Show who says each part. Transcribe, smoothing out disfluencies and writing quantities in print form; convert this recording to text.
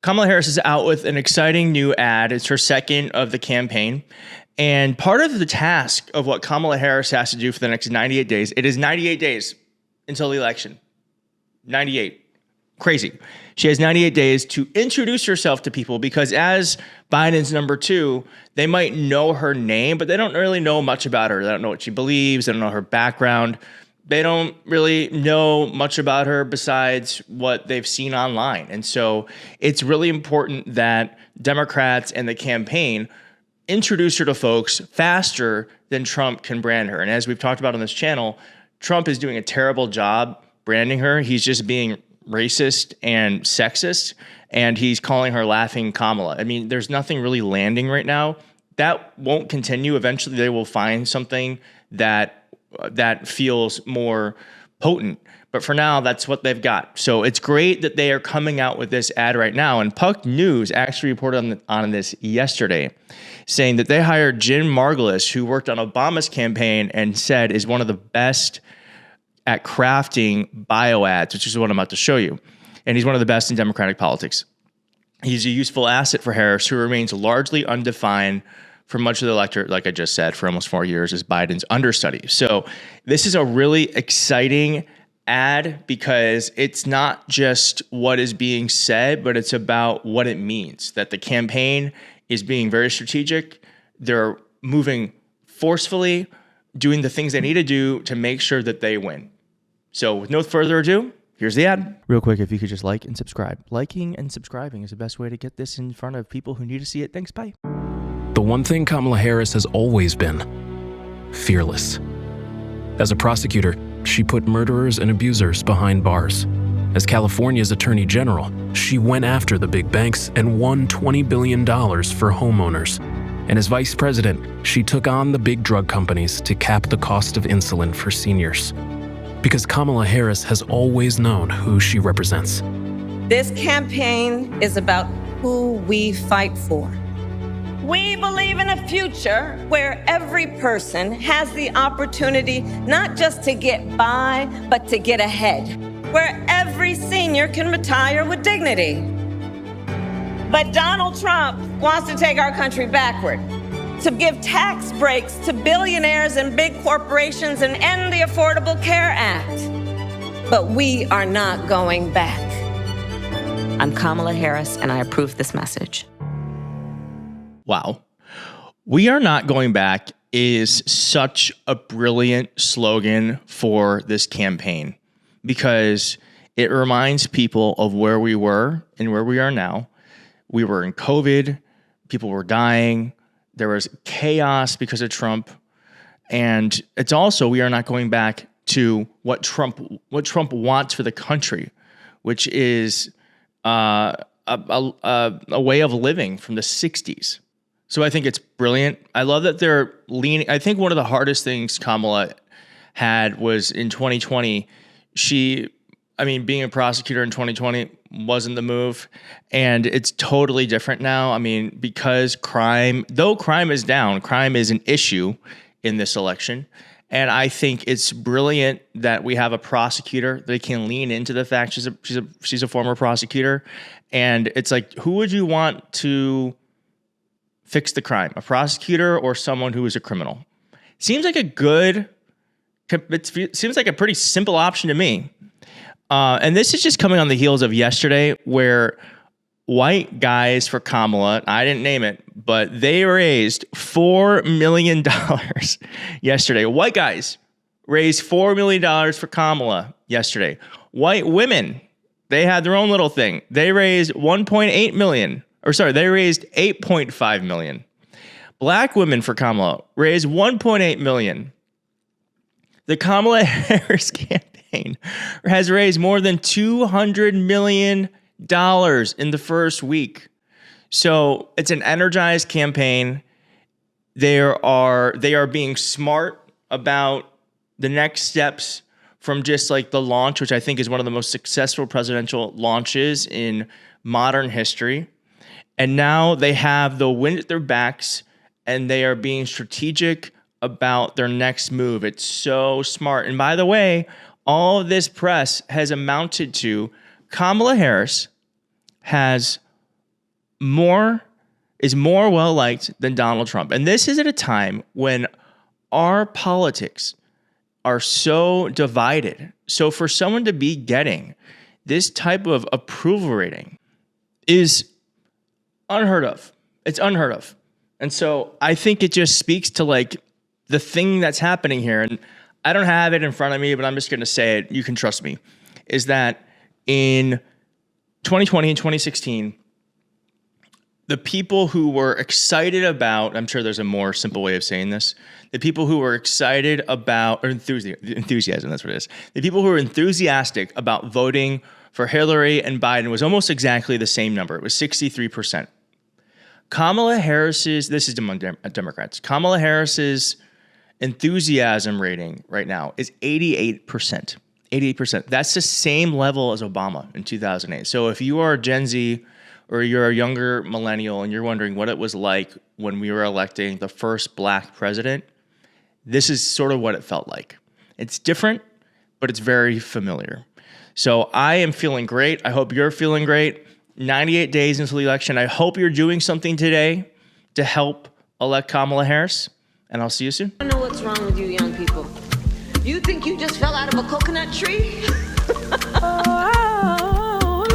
Speaker 1: Kamala Harris is out with an exciting new ad. It's her second of the campaign. And part of the task of what Kamala Harris has to do for the next 98 days, it is 98 days until the election. 98. Crazy. She has 98 days to introduce herself to people because as Biden's number two, they might know her name, but they don't really know much about her. They don't know what she believes. They don't know her background. They don't really know much about her besides what they've seen online. And so it's really important that Democrats and the campaign introduce her to folks faster than Trump can brand her. And as we've talked about on this channel, Trump is doing a terrible job branding her. He's just being racist and sexist, and he's calling her Laughing Kamala. I mean, there's nothing really landing right now. That won't continue. Eventually, they will find something that feels more potent. But for now, that's what they've got. So it's great that they are coming out with this ad right now. And Puck News actually reported on this yesterday, saying that they hired Jim Margulis, who worked on Obama's campaign and said is one of the best at crafting bio ads, which is what I'm about to show you. And he's one of the best in Democratic politics. He's a useful asset for Harris, who remains largely undefined for much of the electorate, like I just said, for almost 4 years as Biden's understudy. So this is a really exciting ad because it's not just what is being said, but it's about what it means, that the campaign is being very strategic. They're moving forcefully, doing the things they need to do to make sure that they win. So with no further ado, here's the ad. Real quick, if you could just like and subscribe. Liking and subscribing is the best way to get this in front of people who need to see it. Thanks, bye.
Speaker 2: The one thing Kamala Harris has always been: fearless. As a prosecutor, she put murderers and abusers behind bars. As California's Attorney General, she went after the big banks and won $20 billion for homeowners. And as Vice President, she took on the big drug companies to cap the cost of insulin for seniors. Because Kamala Harris has always known who she represents.
Speaker 3: This campaign is about who we fight for. We believe in a future where every person has the opportunity not just to get by, but to get ahead. Where every senior can retire with dignity. But Donald Trump wants to take our country backward, to give tax breaks to billionaires and big corporations and end the Affordable Care Act. But we are not going back. I'm Kamala Harris, and I approve this message.
Speaker 1: Wow. We are not going back is such a brilliant slogan for this campaign because it reminds people of where we were and where we are now. We were in COVID. People were dying. There was chaos because of Trump. And it's also, we are not going back to what Trump wants for the country, which is a way of living from the 60s. So I think it's brilliant. I love that they're leaning. I think one of the hardest things Kamala had was in 2020, being a prosecutor in 2020 wasn't the move. And it's totally different now. I mean, because though crime is down, crime is an issue in this election. And I think it's brilliant that we have a prosecutor that can lean into the fact she's a former prosecutor. And it's like, who would you want to fix the crime? A prosecutor or someone who is a criminal? Seems like seems like a pretty simple option to me. And this is just coming on the heels of yesterday where white guys for Kamala, I didn't name it, but they raised $4 million yesterday. White guys raised $4 million for Kamala yesterday. White women, they had their own little thing. They raised $1.8 million. They raised $8.5 million. Black women for Kamala raised $1.8 million. The Kamala Harris campaign has raised more than $200 million in the first week. So it's an energized campaign. They are being smart about the next steps from just like the launch, which I think is one of the most successful presidential launches in modern history. And now they have the wind at their backs and they are being strategic about their next move. It's so smart. And by the way, all of this press has amounted to Kamala Harris has is more well liked than Donald Trump. And this is at a time when our politics are so divided. So for someone to be getting this type of approval rating is unheard of. It's unheard of. And so I think it just speaks to like the thing that's happening here. And I don't have it in front of me, but I'm just going to say it. You can trust me. Is that in 2020 and 2016, the people who were excited about, I'm sure there's a more simple way of saying this, the people who were excited about, or enthusiasm, that's what it is. The people who were enthusiastic about voting for Hillary and Biden was almost exactly the same number. It was 63%. Kamala Harris's, this is among Democrats, Kamala Harris's enthusiasm rating right now is 88%. 88%. That's the same level as Obama in 2008. So if you are Gen Z or you're a younger millennial and you're wondering what it was like when we were electing the first black president, this is sort of what it felt like. It's different, but it's very familiar. So I am feeling great. I hope you're feeling great. 98 days into the election. I hope you're doing something today to help elect Kamala Harris, and I'll see you soon.
Speaker 3: I don't know what's wrong with you young people. You think you just fell out of a coconut tree?